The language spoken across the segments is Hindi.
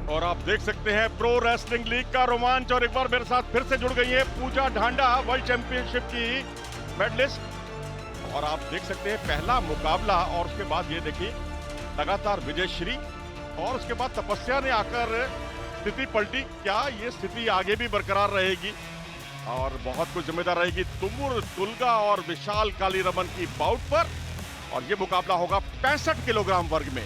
और आप देख सकते हैं प्रो रेसलिंग लीग का रोमांच। और एक बार मेरे साथ फिर से जुड़ गई है पूजा ढांडा, वर्ल्ड चैंपियनशिप की मेडलिस्ट। और आप देख सकते हैं पहला मुकाबला और उसके बाद ये देखिए लगातार विजयश्री और उसके बाद तपस्या ने आकर स्थिति पलटी। क्या ये स्थिति आगे भी बरकरार रहेगी और बहुत कुछ जिम्मेदार रहेगी तुमुर तुलगा और विशाल कालीरमन की बाउट पर। और ये मुकाबला होगा 65 किलोग्राम वर्ग में।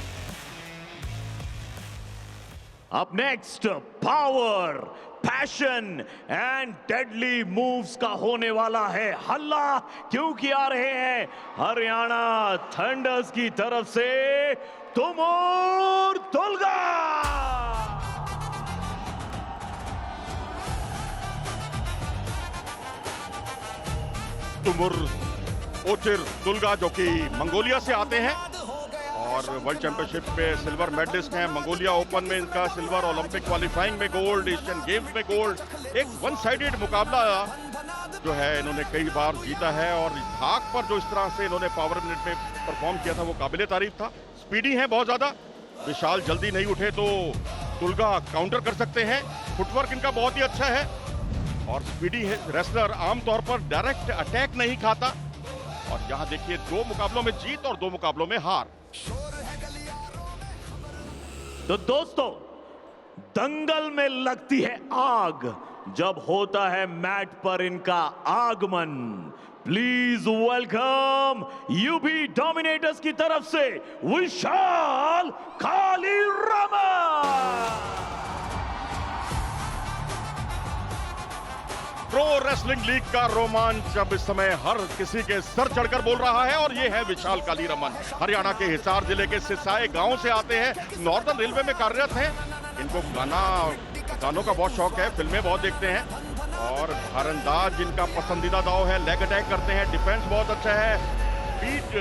अब next power, passion and deadly moves का होने वाला है हल्ला, क्योंकि आ रहे हैं हरियाणा थंडर्स की तरफ से तुमुर तुलगा। तुमुर ओचिर तुलगा जो कि मंगोलिया से आते हैं और वर्ल्ड चैंपियनशिप में सिल्वर मेडलिस्ट हैं। मंगोलिया ओपन में इनका सिल्वर, ओलंपिक क्वालिफाइंग में गोल्ड, एशियन गेम्स में गोल्ड। एक वन साइडेड मुकाबला जो है इन्होंने कई बार जीता है और धाक पर जो इस तरह से इन्होंने पावर मिनट में परफॉर्म किया था वो काबिले तारीफ था। स्पीडी है बहुत ज्यादा, विशाल जल्दी नहीं उठे तो तुलगा काउंटर कर सकते हैं। फुटवर्क इनका बहुत ही अच्छा है और स्पीडी रेसलर आमतौर पर डायरेक्ट अटैक नहीं खाता। और यहाँ देखिए 2 मुकाबलों में जीत और 2 मुकाबलों में हार। तो दोस्तों, दंगल में लगती है आग जब होता है मैट पर इनका आगमन। प्लीज वेलकम यूपी डोमिनेटर्स की तरफ से विशाल कालीरमन। प्रो रेसलिंग लीग का रोमांच अब इस समय हर किसी के सर चढ़कर बोल रहा है और ये है विशाल कालीरमन। हरियाणा के हिसार जिले के सिसाए गांव से आते हैं, नॉर्दर्न रेलवे में कार्यरत हैं। इनको गानों का बहुत शौक है, फिल्में बहुत देखते हैं और भारंदाज इनका पसंदीदा दाव है। लेग अटैक करते हैं, डिफेंस बहुत अच्छा है, स्पीड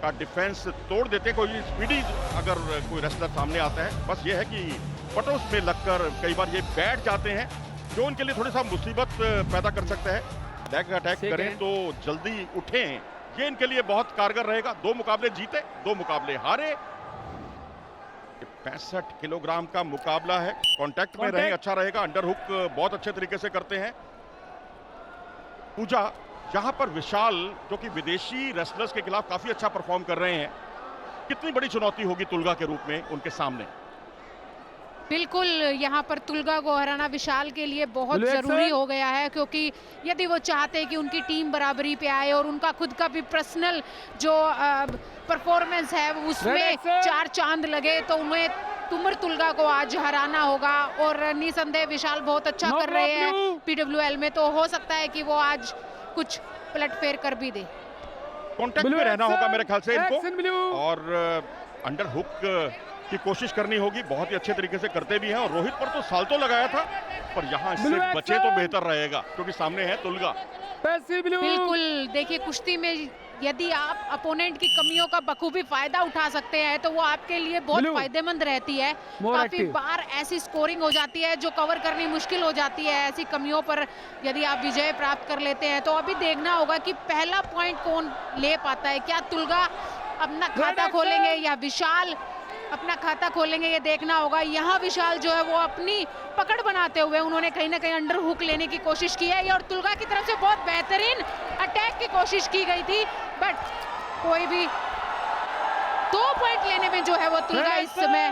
का डिफेंस तोड़ देते हैं। कोई स्पीडी अगर कोई रेसलर सामने आता है, बस ये है कि पटोस में लगकर कई बार ये बैठ जाते हैं जो उनके लिए थोड़ी सा मुसीबत पैदा कर सकता है। लेग अटैक करें तो जल्दी उठें, ये इनके लिए बहुत कारगर रहेगा। 2 मुकाबले जीते, 2 मुकाबले हारे। 65 किलोग्राम का मुकाबला है, कांटेक्ट में रहें अच्छा रहेगा। अंडर हुक बहुत अच्छे तरीके से करते हैं पूजा। यहां पर विशाल जो कि विदेशी रेसलर्स के खिलाफ काफी अच्छा परफॉर्म कर रहे हैं, कितनी बड़ी चुनौती होगी तुलगा के रूप में उनके सामने? बिल्कुल, यहाँ पर तुलगा को हराना विशाल के लिए बहुत जरूरी हो गया है, क्योंकि यदि वो चाहते हैं कि उनकी टीम बराबरी पे आए और उनका खुद का भी पर्सनल जो परफॉर्मेंस है उसमें 4 चांद लगे, तो उन्हें तुमुर तुलगा को आज हराना होगा। और निसंदेह विशाल बहुत अच्छा कर रहे हैं पीडब्ल्यूएल में, तो हो सकता है कि वो आज कुछ पलटफेर कर भी दे। कांटेक्ट में रहना होगा मेरे ख्याल से इनको और अंडर हुक की कोशिश करनी होगी। बहुत ही अच्छे तरीके से करते भी हैं और रोहित पर तो साल्टो लगाया था, पर यहाँ इससे बचे तो बेहतर रहेगा क्योंकि सामने है तुलगा। बिल्कुल, देखिए कुश्ती में यदि आप अपोनेंट की कमियों का बखूबी फायदा उठा सकते हैं तो वो आपके लिए बहुत फायदेमंद रहती है। काफी बार ऐसी स्कोरिंग हो जाती है जो कवर करनी मुश्किल हो जाती है। ऐसी कमियों पर यदि आप विजय प्राप्त कर लेते हैं तो अभी देखना होगा कि पहला पॉइंट कौन ले पाता है। क्या तुलगा अपना खाता खोलेंगे या विशाल अपना खाता खोलेंगे, ये देखना होगा। यहाँ विशाल जो है वो अपनी पकड़ बनाते हुए उन्होंने कहीं ना कहीं अंडर हुक लेने की कोशिश की है और तुलगा की तरफ से बहुत बेहतरीन अटैक की कोशिश की गई थी, बट कोई भी 2 पॉइंट लेने में जो है वो तुलगा इस समय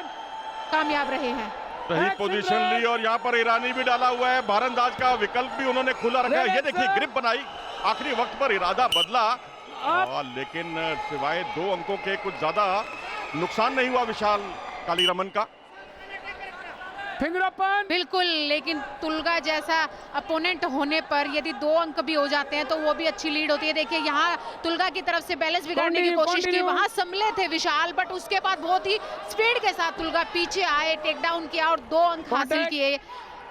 कामयाब रहे हैं। सही पोजीशन ली और यहाँ पर ईरानी भी डाला हुआ है। भारंदाज का विकल्प भी उन्होंने खुला रखा है। ये देखिए ग्रिप बनाई, आखिरी वक्त पर इरादा बदला लेकिन सिवाय 2 अंकों के कुछ ज्यादा नुकसान नहीं हुआ विशाल कालीरमन का। बिल्कुल, लेकिन तुलगा जैसा अपोनेंट होने पर यदि 2 अंक भी हो जाते हैं तो वो भी अच्छी लीड होती है। देखिए यहाँ तुलगा की तरफ से बैलेंस बिगाड़ने की कोशिश की, वहां संभले थे विशाल, बट उसके बाद बहुत ही स्पीड के साथ तुलगा पीछे आए, टेक डाउन किया और 2 अंक हासिल किए।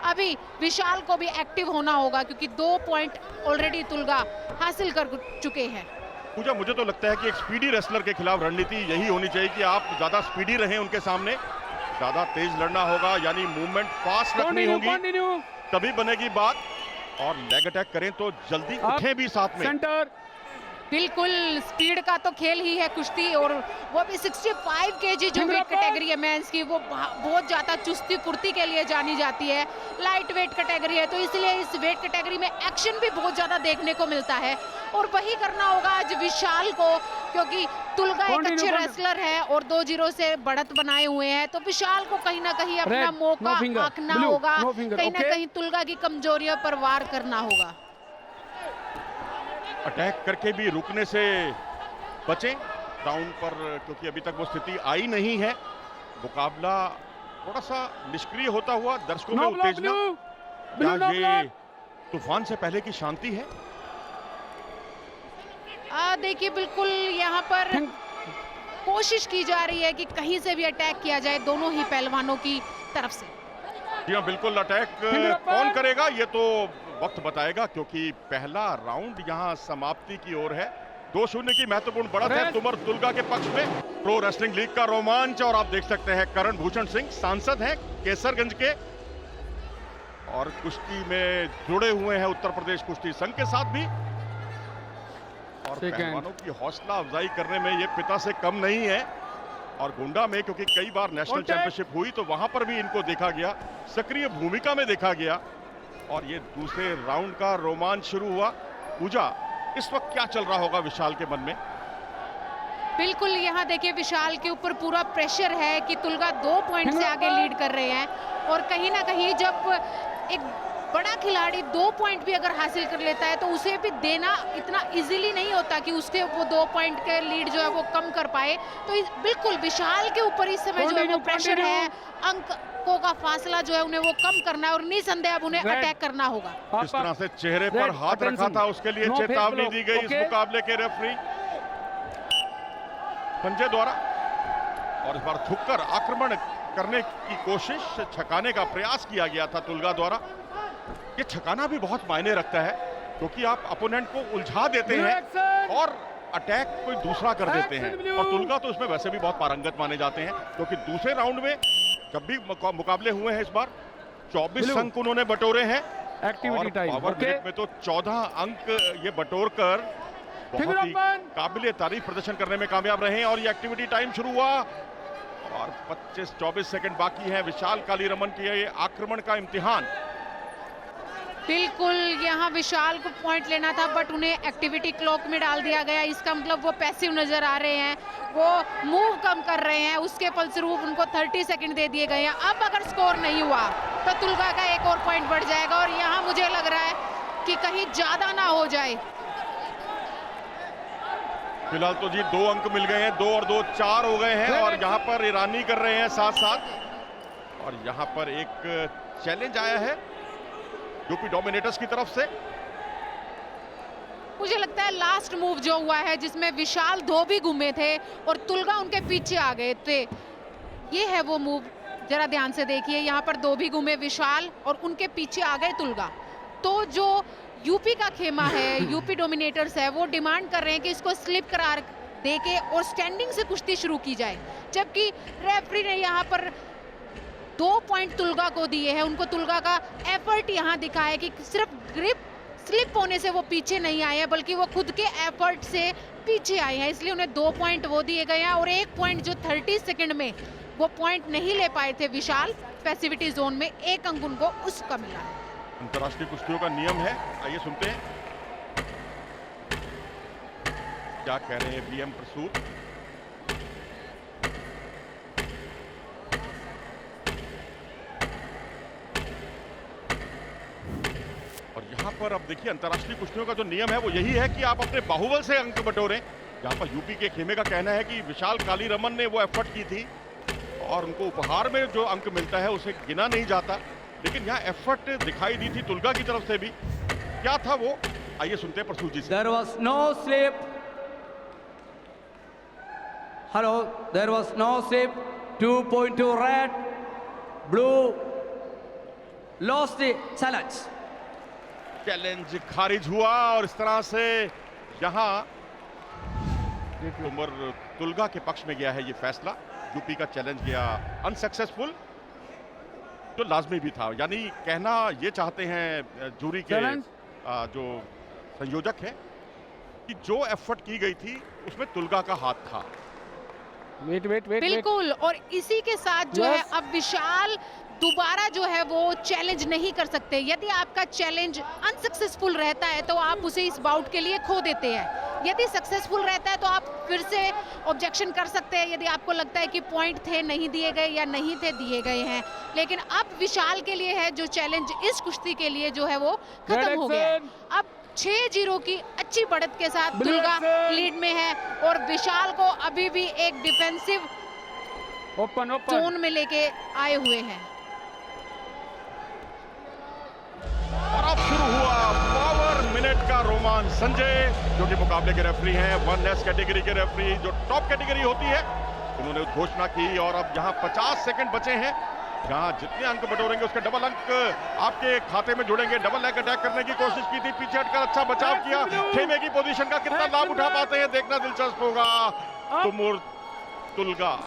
अभी विशाल को भी एक्टिव होना होगा क्योंकि 2 पॉइंट ऑलरेडी तुलगा हासिल कर चुके हैं। पूजा, मुझे तो लगता है कि एक स्पीडी रेसलर के खिलाफ रणनीति यही होनी चाहिए कि आप ज्यादा स्पीडी रहें उनके सामने, ज्यादा तेज लड़ना होगा, यानी मूवमेंट फास्ट रखनी होगी, तभी बनेगी बात। और लेग अटैक करें तो जल्दी उठें भी साथ में। बिल्कुल, स्पीड का तो खेल ही है कुश्ती, और वो भी 65 केजी जो वेट कैटेगरी है मेंस की, वो बहुत ज्यादा चुस्ती फुर्ती के लिए जानी जाती है। लाइट वेट कैटेगरी है, तो इसलिए इस वेट कैटेगरी में एक्शन भी बहुत ज्यादा देखने को मिलता है, और वही करना होगा आज विशाल को, क्योंकि तुलगा एक अच्छे रेसलर है और 2-0 से बढ़त बनाए हुए हैं, तो विशाल को कहीं ना कहीं अपना मौका आंकना होगा, कहीं ना कहीं तुलगा की कमजोरियों पर वार करना होगा। अटैक करके भी रुकने से बचें राउंड पर, क्योंकि अभी तक वो स्थिति आई नहीं है। मुकाबला थोड़ा सा निष्क्रिय होता हुआ, दर्शकों में उत्तेजना, क्या ये तूफान से पहले की शांति है? देखिए, बिल्कुल यहाँ पर कोशिश की जा रही है कि कहीं से भी अटैक किया जाए दोनों ही पहलवानों की तरफ से। जी हाँ, बिल्कुल। अटैक कौन करेगा ये तो वक्त बताएगा, क्योंकि पहला राउंड यहाँ समाप्ति की ओर है। 2-0 की महत्वपूर्ण बढ़त है तुमर तुलगा के पक्ष में। प्रो रेसलिंग लीग का रोमांच, और आप देख सकते हैं करण भूषण सिंह सांसद हैं केसरगंज के, और कुश्ती में जुड़े हुए हैं उत्तर प्रदेश कुश्ती संघ के साथ भी, और पहलवानों की हौसला अफजाई करने में ये पिता से कम नहीं है। और गोंडा में क्योंकि कई बार नेशनल चैंपियनशिप हुई, तो वहां पर भी इनको देखा गया, सक्रिय भूमिका में देखा गया। और ये दूसरे राउंड का रोमांच शुरू हुआ। पूजा, इस वक्त क्या चल रहा होगा विशाल के मन में? बिल्कुल, यहाँ देखिए विशाल के ऊपर पूरा प्रेशर है कि तुलगा 2 पॉइंट से आगे लीड कर रहे हैं, और कहीं ना कहीं जब एक बड़ा खिलाड़ी 2 पॉइंट भी अगर हासिल कर लेता है, तो उसे भी देना इतना इजीली नहीं होता कि उसके वो 2 पॉइंट के लीड जो है वो कम कर पाए। तो बिल्कुल विशाल के ऊपर इस समय जो है वो प्रेशर है, अंकों का फासला जो है उन्हें वो कम करना है, और निसंदेह अब उन्हें अटैक करना होगा। जिस तरह से चेहरे पर हाथ रखा था, उसके लिए चेतावनी दी गई इस मुकाबले के रेफरी पंजे द्वारा, और इस बार झुककर आक्रमण करने की कोशिश, छकाने का प्रयास किया गया था तुलगा द्वारा। ये छकाना भी बहुत मायने रखता है, क्योंकि आप अपोनेंट को उलझा देते हैं और अटैक कोई दूसरा कर देते हैं, और तुलगा तो इसमें वैसे भी बहुत पारंगत माने जाते हैं, क्योंकि दूसरे राउंड में जब भी मुकाबले हुए हैं इस बार 24 अंक उन्होंने बटोरे हैं, और पावर मिनट में तो 14 अंक ये बटोर कर बहुत ही काबिले तारीफ प्रदर्शन करने में कामयाब रहे हैं। और ये एक्टिविटी टाइम शुरू हुआ, और 25-24 सेकंड बाकी है विशाल कालीरमन के ये आक्रमण का इम्तिहान। बिल्कुल, यहाँ विशाल को पॉइंट लेना था, बट उन्हें एक्टिविटी क्लॉक में डाल दिया गया। इसका मतलब वो पैसिव नजर आ रहे हैं, वो मूव कम कर रहे हैं, उसके फलस्वरूप उनको 30 सेकंड दे दिए गए हैं। अब अगर स्कोर नहीं हुआ तो तुलगा का एक और पॉइंट बढ़ जाएगा, और यहाँ मुझे लग रहा है कि कहीं ज्यादा ना हो जाए। फिलहाल तो जी 2 अंक मिल गए हैं, 2 और 2 4 हो गए हैं, और यहाँ पर ईरानी कर रहे हैं साथ साथ। और यहाँ पर एक चैलेंज आया है यूपी डोमिनेटर्स की तरफ से। मुझे लगता है लास्ट मूव जो हुआ है, जिसमें विशाल धोबी घूमे थे और तुलगा उनके पीछे आ गए थे, ये है वो मूव। जरा ध्यान से देखिए, यहाँ पर धोबी घूमे विशाल और उनके पीछे आ गए तुलगा। तो जो यूपी का खेमा है, यूपी डोमिनेटर्स है, वो डिमांड कर रहे हैं कि इसको स्लिप करार देके और स्टैंडिंग से कुश्ती शुरू की जाए, जबकि रेफरी ने यहाँ पर 2 पॉइंट तुलगा को दिए हैं। उनको तुलगा का एफर्ट यहाँ दिखा है कि सिर्फ ग्रिप स्लिप होने से वो पीछे नहीं आए हैं, बल्कि वो खुद के एफर्ट से पीछे आए हैं, इसलिए उन्हें 2 पॉइंट वो दिए गए हैं। और 1 पॉइंट जो 30 सेकंड में वो पॉइंट नहीं ले पाए थे विशाल पैसिविटी जोन में, 1 अंक उनको उसका मिला है। अंतर्राष्ट्रीय कुश्तियों का नियम है, आइए सुनते हैं क्या कह रहे हैं बीएम प्रसूत। और यहाँ पर अब देखिए अंतर्राष्ट्रीय कुश्तियों का जो नियम है वो यही है कि आप अपने बाहुबल से अंक बटोरें। यहाँ पर यूपी के खेमे का कहना है कि विशाल कालीरमन ने वो एफर्ट की थी, और उनको उपहार में जो अंक मिलता है उसे गिना नहीं जाता, लेकिन यहाँ एफर्ट दिखाई दी थी तुलगा की तरफ से भी। क्या था वो, आइए सुनते हैं प्रसूत जी से। There was no slip. Hello, there was no slip. 2.2 red, blue lost the challenge. Challenge खारिज हुआ, और इस तरह से यहाँ उमर तुलगा के पक्ष में गया है ये फैसला। यूपी का चैलेंज गया अनसक्सेसफुल, जो लाजमी भी था। यानी कहना ये चाहते हैं जूरी के जो संयोजक हैं कि जो एफर्ट की गई थी उसमें तुलगा का हाथ था। वेट वेट वेट बिल्कुल, और इसी के साथ जो है अब विशाल दोबारा जो है वो चैलेंज नहीं कर सकते। यदि आपका चैलेंज अनसक्सेसफुल रहता है तो आप उसे इस बाउट के लिए खो देते हैं। यदि सक्सेसफुल रहता है तो आप फिर से ऑब्जेक्शन कर सकते हैं, यदि आपको लगता है कि पॉइंट थे नहीं दिए गए या नहीं थे दिए गए हैं। लेकिन अब विशाल के लिए है जो चैलेंज इस कुश्ती के लिए जो है वो खत्म हो गया है। अब 6-0 की अच्छी बढ़त के साथ दुर्गा लीड में है और विशाल को अभी भी एक डिफेंसिव ओपन जोन में लेके आए हुए हैं। और अब शुरू हुआ पावर मिनट का रोमांच। संजय जो कि मुकाबले के रेफरी हैं, 1S कैटेगरी के रेफरी जो टॉप कैटेगरी होती है, उन्होंने घोषणा की और अब यहाँ 50 सेकंड बचे हैं। जहाँ जितने अंक बटोरेंगे उसके डबल अंक आपके खाते में जुड़ेंगे। डबल लेग अटैक करने की कोशिश की थी, पीछे हटकर अच्छा बचाव किया। खेमे की पोजीशन का कितना लाभ उठा पाते हैं देखना दिलचस्प होगा। तुमुर तुलगा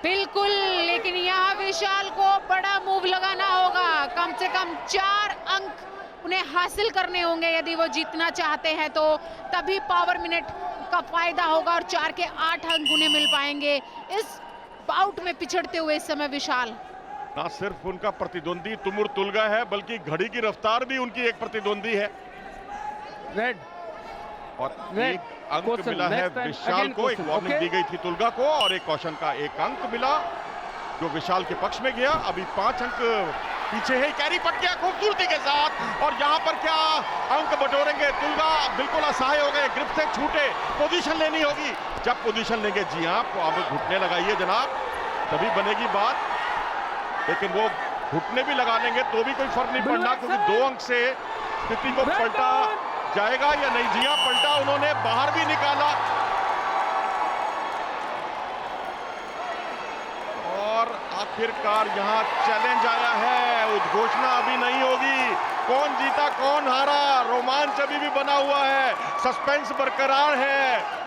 बिल्कुल, लेकिन यहाँ विशाल को बड़ा मूव लगाना होगा। कम से कम 4 अंक उन्हें हासिल करने होंगे यदि वो जीतना चाहते हैं, तो तभी पावर मिनट का फायदा होगा और 4 के 8 अंक उन्हें मिल पाएंगे। इस बाउट में पिछड़ते हुए इस समय विशाल ना सिर्फ उनका प्रतिद्वंदी तुमुर तुलगा है बल्कि घड़ी की रफ्तार भी उनकी एक प्रतिद्वंदी है। रेड और एक अंक मिला है विशाल को। एक वार्निंग दी गई थी तुलगा को और एक कौशन का एक अंक मिला जो विशाल के पक्ष में गया। अभी 5 अंक पीछे है। कैरी पट गया खूबसूरती के साथ और यहाँ पर क्या अंक बटोरेंगे। तुलगा बिल्कुल असहाय हो गए, ग्रिप से छूटे। पोजीशन लेनी होगी। जब पोजीशन लेंगे जी हाँ, तो आप घुटने लगाइए जनाब, तभी बनेगी बात। लेकिन वो घुटने भी लगा लेंगे तो भी कोई फर्क नहीं पड़ना, क्योंकि 2 अंक से स्थिति को पलटा जाएगा या नहीं। जी हाँ, पलटा उन्होंने, बाहर भी निकाला और आखिरकार यहाँ चैलेंज आया है। उद्घोषणा अभी नहीं होगी। कौन जीता कौन हारा, रोमांच अभी भी बना हुआ है, सस्पेंस बरकरार है।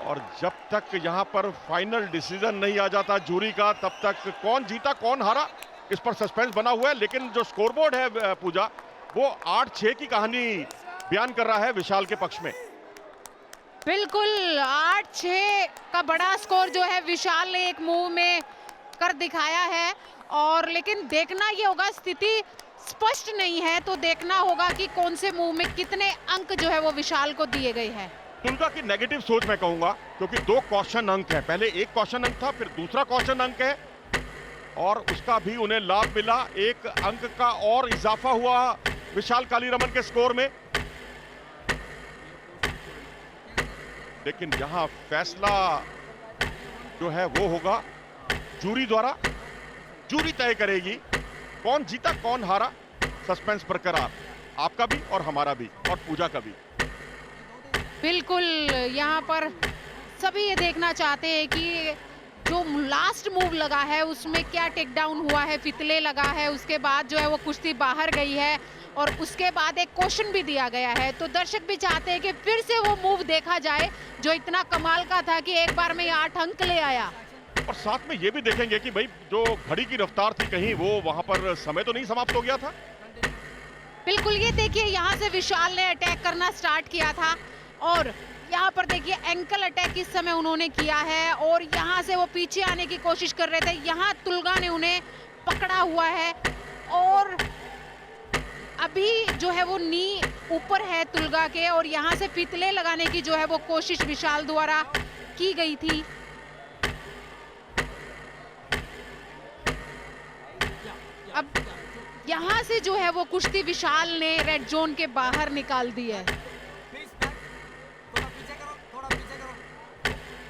और जब तक यहाँ पर फाइनल डिसीजन नहीं आ जाता जूरी का, तब तक कौन जीता कौन हारा इस पर सस्पेंस बना हुआ है। लेकिन जो स्कोरबोर्ड है पूजा, वो 8-6 की कहानी बयान कर रहा है विशाल के पक्ष में। बिल्कुल 8-6 का बड़ा स्कोर जो है विशाल ने एक मूव में कर दिखाया है। और लेकिन देखना ये होगा, स्थिति स्पष्ट नहीं है तो देखना होगा कि कौन से मूव में कितने अंक जो है वो विशाल को दिए गए हैं। तुलगा की नेगेटिव सोच मैं कहूंगा, क्योंकि 2 कौशन अंक है। पहले एक कौशन अंक था, फिर दूसरा कौशन अंक है और उसका भी उन्हें लाभ मिला। 1 अंक का और इजाफा हुआ विशाल कालीरमन के स्कोर में। लेकिन यहां फैसला जो है वो होगा जूरी द्वारा। जूरी तय करेगी कौन जीता कौन हारा। सस्पेंस बरकरार, आपका भी और हमारा भी और पूजा का भी। बिल्कुल, यहाँ पर सभी ये देखना चाहते हैं कि जो लास्ट मूव लगा है उसमें क्या टेक डाउन हुआ है। फितले लगा है, उसके बाद जो है वो कुश्ती बाहर गई है और उसके बाद एक क्वेश्चन भी दिया गया है। तो दर्शक भी चाहते हैं कि फिर से वो मूव देखा जाए जो इतना कमाल का था कि एक बार में 8 अंक ले आया। और साथ में ये भी देखेंगे कि भाई जो घड़ी की रफ्तार थी, कहीं वो वहां पर समय तो नहीं समाप्त हो गया था। बिल्कुल, ये देखिए यहाँ से विशाल ने अटैक करना स्टार्ट किया था और यहाँ पर देखिए एंकल अटैक इस समय उन्होंने किया है और यहाँ से वो पीछे आने की कोशिश कर रहे थे। यहाँ तुलगा ने उन्हें पकड़ा हुआ है और अभी जो है वो नी ऊपर है तुलगा के और यहाँ से फितले लगाने की जो है वो कोशिश विशाल द्वारा की गई थी। अब यहाँ से जो है वो कुश्ती विशाल ने रेड जोन के बाहर निकाल दी है।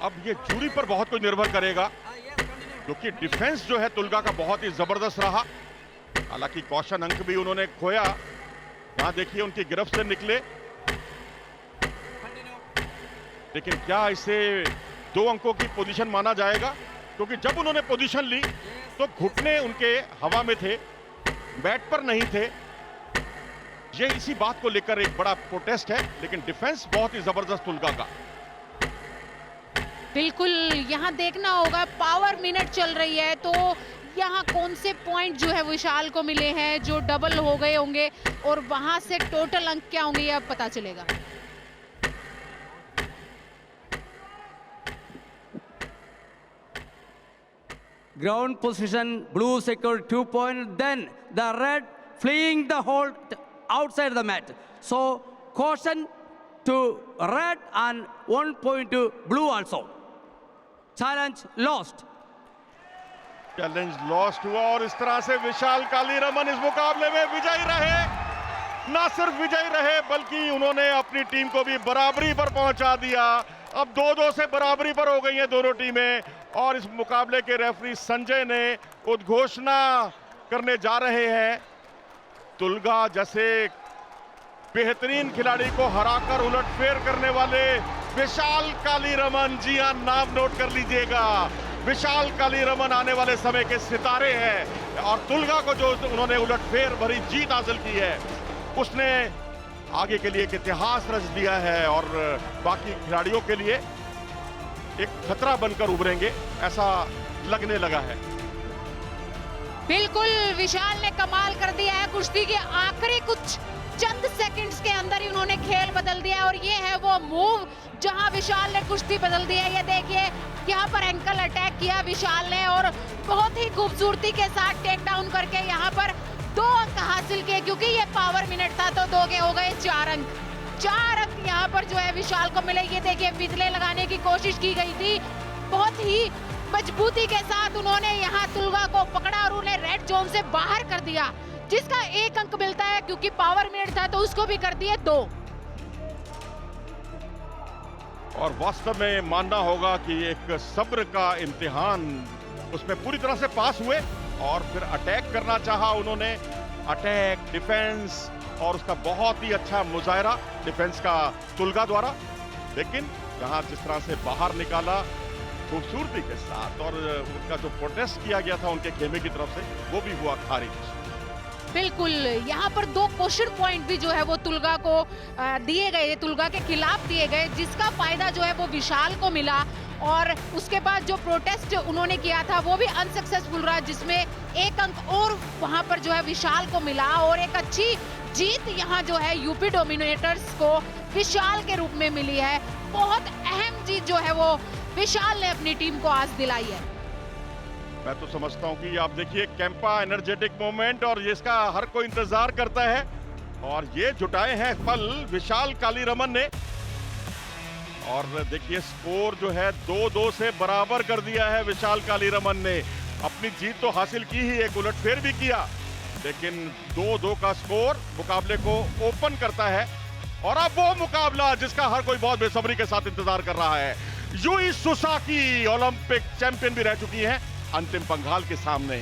अब ये जूरी पर बहुत कुछ निर्भर करेगा, क्योंकि डिफेंस जो है तुलगा का बहुत ही जबरदस्त रहा। हालांकि कौशन अंक भी उन्होंने खोया। यहाँ देखिए उनकी गिरफ्त से निकले, लेकिन क्या इसे 2 अंकों की पोजीशन माना जाएगा? क्योंकि जब उन्होंने पोजीशन ली तो घुटने उनके हवा में थे, बैट पर नहीं थे। ये इसी बात को लेकर एक बड़ा प्रोटेस्ट है, लेकिन डिफेंस बहुत ही जबरदस्त तुलगा का। बिल्कुल, यहाँ देखना होगा, पावर मिनट चल रही है तो यहाँ कौन से पॉइंट जो है विशाल को मिले हैं जो डबल हो गए होंगे और वहां से टोटल अंक क्या होंगे ये अब पता चलेगा। Ground position, blue secured 2 points, then the red fleeing the hole outside the mat. So caution to red and 1 point to blue also. Challenge lost. Challenge lost हुआ और इस तरह से विशाल कालीरमन इस मुकाबले में विजयी रहे। ना सिर्फ विजयी रहे बल्कि उन्होंने अपनी टीम को भी बराबरी पर पहुंचा दिया। अब 2-2 से बराबरी पर हो गई हैं दोनों टीमें और इस मुकाबले के रेफरी संजय ने उद्घोषणा करने जा रहे हैं। तुलगा जैसे बेहतरीन खिलाड़ी को हराकर उलटफेर करने वाले विशाल कालीरमन, जी हां, नाम नोट कर लीजिएगा। विशाल कालीरमन आने वाले समय के सितारे हैं और तुलगा को जो उन्होंने उलटफेर भरी जीत हासिल की है उसने आगे के लिए एक इतिहास रच दिया है और बाकी खिलाड़ियों के लिए एक खतरा बनकर उभरेंगे, ऐसा लगने लगा है। बिल्कुल, विशाल ने कमाल कर दिया है। कुश्ती के आखिरी कुछ चंद सेकंड्स के अंदर ही उन्होंने खेल बदल दिया और ये है वो मूव जहां विशाल ने कुश्ती बदल दी है। ये देखिए यहाँ पर एंकल अटैक किया विशाल ने और बहुत ही खूबसूरती के साथ टेक डाउन करके यहाँ पर 2 अंक हासिल किए क्योंकि ये पावर मिनट था तो 2 के हो गए 4 अंक। 4 अंक यहाँ पर जो है विशाल को मिले। ये देखिए बिजले लगाने की कोशिश की गई थी, बहुत ही मजबूती के साथ उन्होंने यहाँ तुलगा को पकड़ा और उन्हें रेड जोन से बाहर कर दिया जिसका 1 अंक मिलता है क्योंकि पावर मिनट था तो उसको भी कर दिए 2। और वास्तव में मानना होगा कि एक सब्र का इम्तिहान उसमें पूरी तरह से पास हुए और फिर अटैक करना चाहा उन्होंने। अटैक, डिफेंस और उसका बहुत ही अच्छा मुजाहरा डिफेंस का तुलगा द्वारा, लेकिन यहाँ जिस तरह से बाहर निकाला खूबसूरती के साथ और उनका जो प्रोटेस्ट किया गया था उनके खेमे की तरफ से वो भी हुआ खारिज। बिल्कुल, यहाँ पर 2 क्वेश्चन पॉइंट भी जो है वो तुलगा को दिए गए, तुलगा के खिलाफ दिए गए जिसका फायदा जो है वो विशाल को मिला और उसके बाद जो प्रोटेस्ट उन्होंने किया था वो भी अनसक्सेसफुल रहा जिसमें 1 अंक और वहां पर जो है विशाल को मिला और एक अच्छी जीत यहाँ जो है यूपी डोमिनेटर्स को विशाल के रूप में मिली है। बहुत अहम जीत जो है वो विशाल ने अपनी टीम को आज दिलाई है। मैं तो समझता हूं कि आप देखिए कैंपा एनर्जेटिक मोमेंट और ये इसका हर कोई इंतजार करता है और ये जुटाए हैं फल विशाल कालीरमन ने और देखिए स्कोर जो है 2-2 से बराबर कर दिया है विशाल कालीरमन ने। अपनी जीत तो हासिल की ही, एक उलटफेर भी किया, लेकिन 2-2 का स्कोर मुकाबले को ओपन करता है और अब वो मुकाबला जिसका हर कोई बहुत बेसब्री के साथ इंतजार कर रहा है। यूई सुसाकी ओलंपिक चैंपियन भी रह चुकी हैं, अंतिम पंघाल के सामने